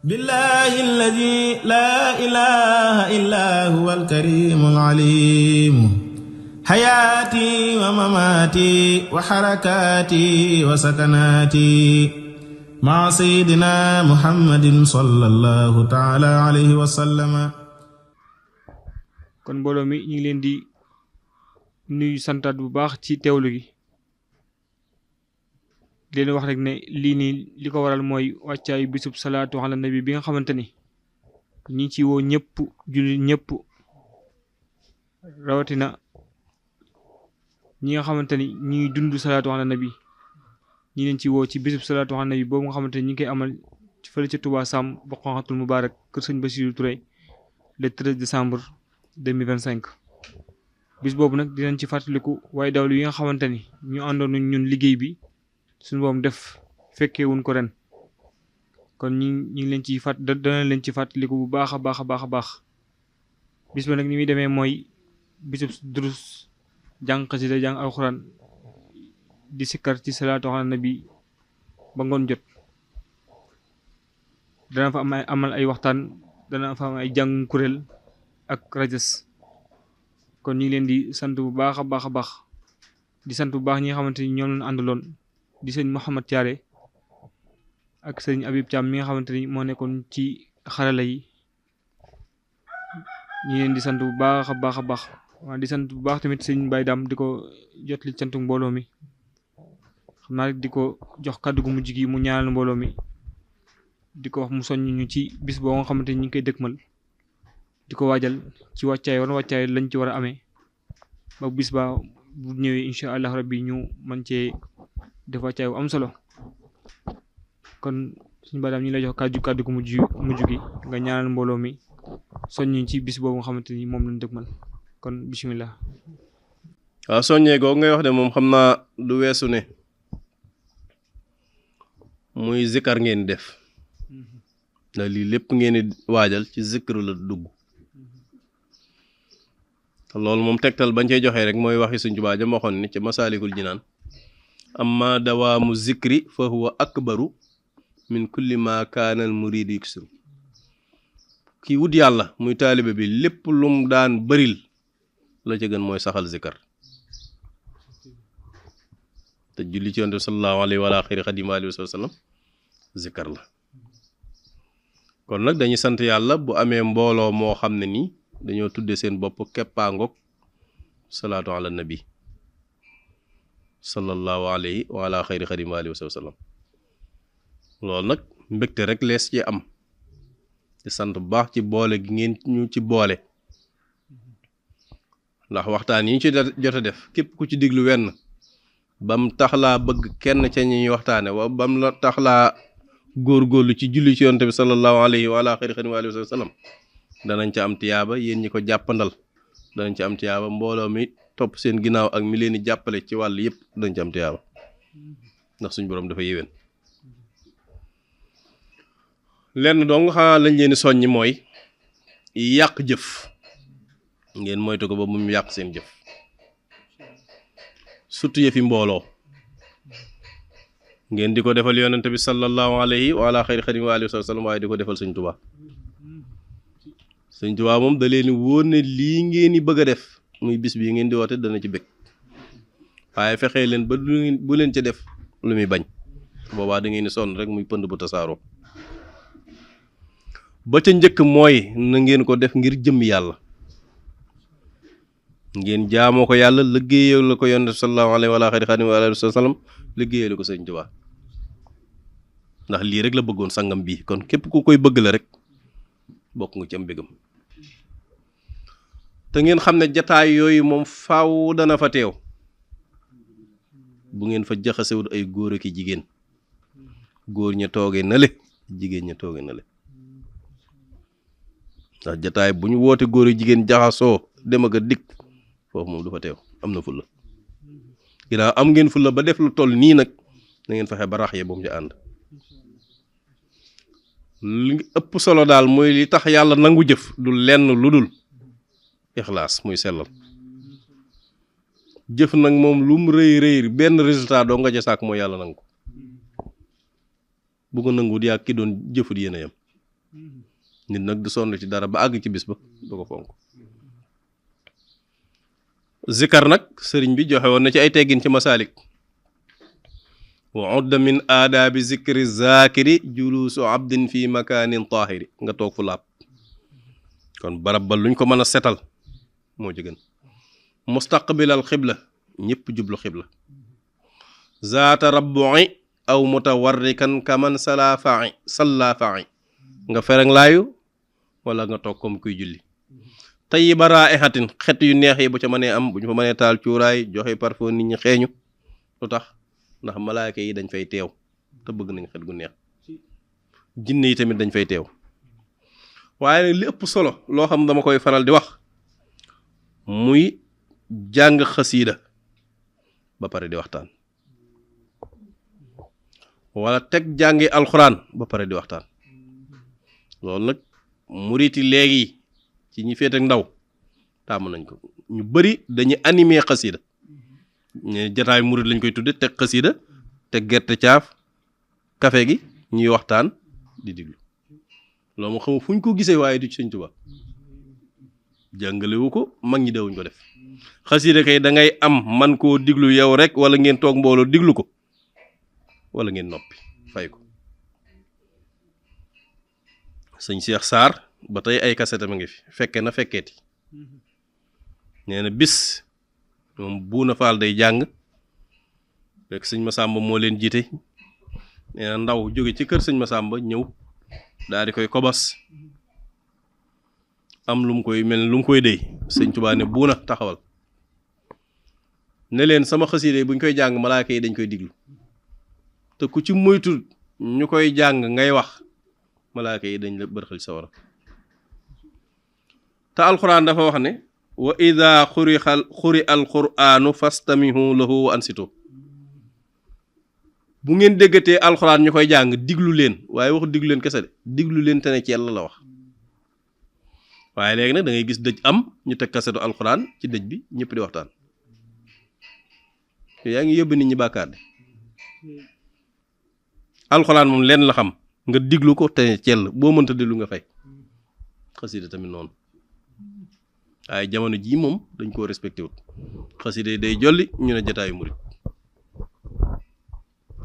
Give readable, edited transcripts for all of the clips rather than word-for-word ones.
billahi alladi laa ilaha illa huwa alkarimu alalimu xayaati wa mamaati wa xarakaati wa sakanaati maa sayyidina muhammadin sallallahu taala alayhi wa sallama. kon mbooloo mi ñu ngi leen di nuyu santaat bu baax ci teewlu gi leen wax rek ne lii nii li ko waral mooy wàccaayu bisub salaatu ala nabi bi nga xamante ni ñi ci woo ñëpp jullit ñëpp rawatina ñi nga xamante ni ñuy dund salaatu ala nabi ñi leen ci woo ci bisub salaatu ala nabi boobu nga xamante ni ñi ngi koy amal fële ca Touba Sam Bokhatul Moubarak kër sëñ Bassirou Touré le 13 décembre 2025 bis boobu nag dinañ ci fàttaliku waaye dawlu yi nga xamante ni ñu àndoon ñun liggéey bi suñu boom def fekkee wuñ ko ren kon ñi ngi leen ci dana leen ci fàttaliku bu baax a baax a baax a baax bis ba nag ni muy demee mooy bisub durus jàng xasida jàng alxuraan di sikkar ci salaatu ala nabi ba ngoon jot dana fa am amal ay waxtaan dana fa am ay jàng kuréel ak rajas kon ñu ngi leen di sant bu baax a baax a baax di sant bu baax ñi nga xamante ni ñoom lañ àndaloon di sëñ Mouhamad Thiaré ak sëñ Habib Thiam mi nga xamante ni moo nekkoon ci xarala yi ñu leen di sant bu baax a baax a baax waaw di sant bu baax tamit sëñ Baye Dam di ko jot li cantu mbooloo mi xam naa rek di ko jox kàddu gu mujj gi mu ñaanal mbooloo mi di ko wax mu soññ ñu ci bis boo nga xamante ni ñu ngi koy dëkkmal di ko waajal ci wàccaay lañ ci war a amee ba bis ba bu ñëwee incha allah rabbi ñu mën cee def wàccaay bu am solo kon suñu baadaam ñu lay jox kàddu gu mujj gi nga ñaanal mbooloo mi soññu ci bis boobu nga xamante ni moom lañ dëkkmal kon bismillah. waaw soññee googu ngay wax de moom xam naa du weesu ne muy zikkar ngeen def ndax lii lépp ngeen di waajal ci zikr la dugg loolu moom tegtal bañ cey joxee rek mooy waxi Sëñ Tuubaa jam waxoon ni ci Masaalikul Jinaan amma dawaamu zikri fa huwa akbaru min kulli ma kaana al muridu yuksiru kii wut yàlla muy taalibe bi lépp lum daan bëril la ca gën mooy saxal zikar te julli ci Yonent bi sallallahu alayhi wa axiri xadim alihi wa sallam zikar la kon nag dañuy sant yàlla bu amee mbooloo moo xam ne nii dañoo tudde seen bopp keppaangoog salaatu ala nabi sallallahu alayhi wa ala xayri xadim alihi wa sallam loolu nag mbégte rek lees ci am di sant bu baax ci boole gi ngeen ñu ci boole ndax waxtaan yi ñu ci jot a def képp ku ci diglu wenn bam tax laa bëgg kenn ca ñuy waxtaane wa bam la tax laa góorgóorlu ci julli ci Yonent bi sallallahu alayhi wa ala xayri xadim alihi wa sallam danañ ca am tiyaaba yéen ñi ko jàppandal danañ ca am tiyaaba mbooloo mi topp seen ginnaaw ak mi leen di jàppale ci wàll yëpp danañ ca am tiyaaba ndax suñ boroom dafa yéwén lenn dong xanaa lañ leen di soññi mooy yàq jëf ngeen moytu ko ba mu yàq seen jëf surtout yëfi mbooloo ngeen di ko defal Yonent bi sallallahu alayhi wa ala xayri xadim alihi wa sallam waaye di ko defal Sëñ Tuubaa Sëñ Tuubaa moom da leen wóor ne lii ngeen di bëgg a def muy bis bii ngeen di woote dana ci bëgg waaye fexee leen ba bu leen ca def lu muy bañ boobaa da ngeen di sonn rek muy pënd bu tasaaroo ba ca njëkk mooy na ngeen ko def ngir jëm yàlla ngeen jaamoo ko yàlla liggéeyal la ko Yonent sallallahu alayhi wa xayri xadim wa sallam liggéeyal ko Sëñ Tuubaa ndax lii rek la bëggoon sangam bii kon képp ku koy bëgg la rek bokk nga ci am mbégam te ngeen xam ne jataay yooyu moom faaw dana fa teew bu ngeen fa jaxasewut ay góor ak jigéen góor ña toogee na le jigéen ña toogee na le ndax jataay bu ñu woote góor ak jigéen jaxasoo dem ak a dikk foofu moom du fa teew am na fulla ginnaaw am ngeen fulla ba def lu toll nii nag na ngeen fexe ba rax ye ba mu ci ànd li ëpp solo daal mooy li tax yàlla nangu jëf du lenn lu dul ixlaas muy sellal jëf nag moom lu mu rëy rëy benn résultat doo nga ja sàkk mooy yàlla nangu bu ko nanguwut yaa ki doon jëfut yéen a yam nit nag du sonn ci dara ba àgg ci bis ba du ko fonk. zikar nag sëriñ bi joxe woon na ci ay teggin ci masaalik wa udda min aadaabi zikri zakiri julusu abdin fi makaanin taahiri nga toog fu laab kon barab ba luñ ko mën a setal moo ci gën. mustaqbilal xibla ñëpp jublu xibla. zaata rabbu'i aw mutawarrikan kaman salla fa'i nga fereng laayu wala nga toog comme kuy julli. tayyiba raa'ihatin xet yu neex yi bu ca mënee am bu ñu fa mënee taal cuuraay joxe parfum nit ñi xeeñu lu tax ndax malaaka yi dañ fay teew te bëgg nañ xet gu neex. jinne yi tamit dañ fay teew. waaye nag li ëpp solo loo xam dama koy faral di wax muy jàng xasiida ba pare di waxtaan wala teg jàngi alxuraan ba pare di waxtaan. loolu nag muriti léegi ci ñi féet ak ndaw tàmm nañ ko ñu bari dañuy animé xasiida ñu jataay murit lañ koy tudde teg xasiida teg gerte caaf kafe gi ñuy waxtaan di diglu. loolu moo xam fu ñu ko gisee waaye du ci Sëñ Tuubaa jàngalewu ko mag ñi dawuñ ko def. xasiida kay da ngay am man koo diglu yow rek wala ngeen toog mbooloo diglu ko wala ngeen noppi fay ko. sëñ Cheikh Sarr ba tey ay kasetam a ngi fi fekke na fekkeeti nee na bis moom Buuna Faal day jàng fekk sëñ Masamba moo leen jiite nee na ndaw jóge ci kër sëñ Masamba ñëw daal di koy kobas am lu mu koy mel lu mu koy déy sëñ Tuubaa ne Buuna taxawal ne leen sama xasiida buñ koy jàng malaaka yi dañ koy diglu te ku ci moytu ñu koy jàng ngay wax malaaka yi dañ la bërxal sawara. te alxuraan dafa wax ne wa ida xuri alquraanu fastamihu lahu wa ansitu bu ngeen déggatee alxuraan ñu koy jàng diglu leen waaye wax diglu leen kese de diglu leen te ne ci yàlla la wax. waaye léegi nag da ngay gis dëj am ñu teg kasetu alxuraan ci dëj bi ñëpp di waxtaan yaa ngi yóbbu nit ñi bàkkaar de. alxuraan moom leen la xam nga diglu ko te cell boo mënta diglu nga fay. xasida tamit noonu waaye jamono jii moom dañ koo respecté wut xasida day jolli ñu ne jataayu murit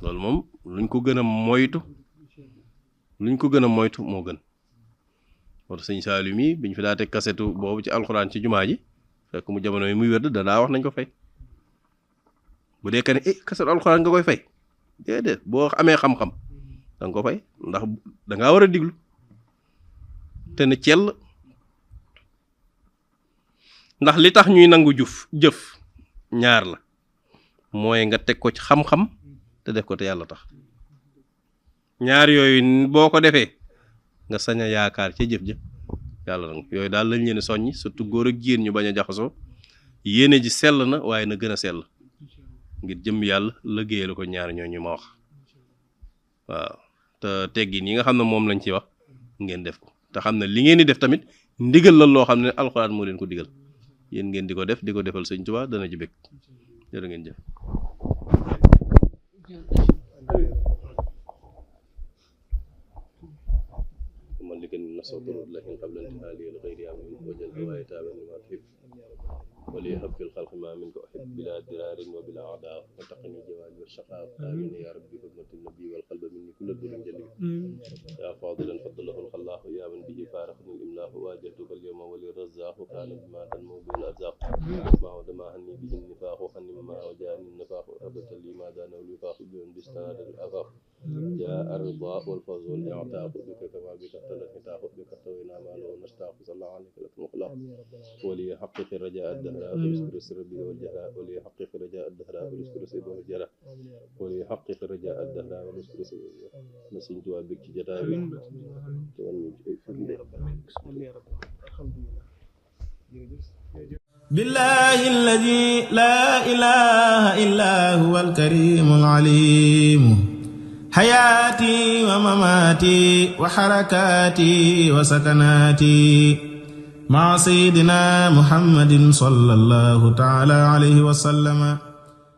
loolu moom luñ ko gën a moytu moo gën. moo tax sëñ Saliou mi biñ fi daa teg kasetu boobu ci alxuraan ci jumaa ji fekk mu jamono yi muy wérd danaa wax nañ ko fay bu dee ka ne kasetu alxuraan nga koy fay déedéet boo amee xam-xam danga ko fay ndax dangaa war a diglu te ne cell ndax li tax ñuy nangu jëf ñaar la mooy nga teg ko ci xam-xam te def ko te yàlla tax ñaar yooyu boo ko defee nga sañ a yaakaar ca jëf jëf yàlla nag yooyu daal lañ leen soññi surtout góor ak jigéen ñu bañ a jaxasoo yéene ji sell na waaye na gën a sell ngir jëm yàlla liggéeyal ko ñaar ñooñu ma wax waaw te teggin yi nga xam ne moom lañ ci wax ngeen def ko te xam ne li ngeen di def tamit ndigal la loo xam ne alxuraan moo leen ko digal yéen ngeen di ko def di ko defal Sëñ Tuubaa dana ci bëgg jërë ngeen jëf. man li gën nasawtu lakin qabla intihaali al ghayri amin wajal hawaaya taaban lima tuhib wali habbi al khalqi ma minka uhib bila dirarin wa bila adaa wa taqini jawaal wa shaqaa amin ya rabbi hurmati nabi wal qalba minni kulla durin jalil ya fadilan faddalahu al khalaq ya man bihi faraqni al imlah wajadtuka al yawma wali razzaq kana bima tanmu bil arzaq ma wadama anni bihi nifaq anni ma wajani nifaq abata li ma dana wal nifaq bi istinad al afaq جاء الرضا والفوز والإعتاق بك كما بك التلف بك طوينا ما لو نشتاق صلى الله عليه وسلم وليحقق رجاء الدهراء ويذكر السر به والجهراء وليحقق رجاء الدهراء ويذكر السر به والجهراء وليحقق رجاء الدهراء ويذكر السر به نسين جواب بك جداوي بالله الذي لا إله إلا هو الكريم العليم حياتي ومماتي وحركاتي وسكناتي مع سيدنا محمد صلى الله تعالى عليه وسلم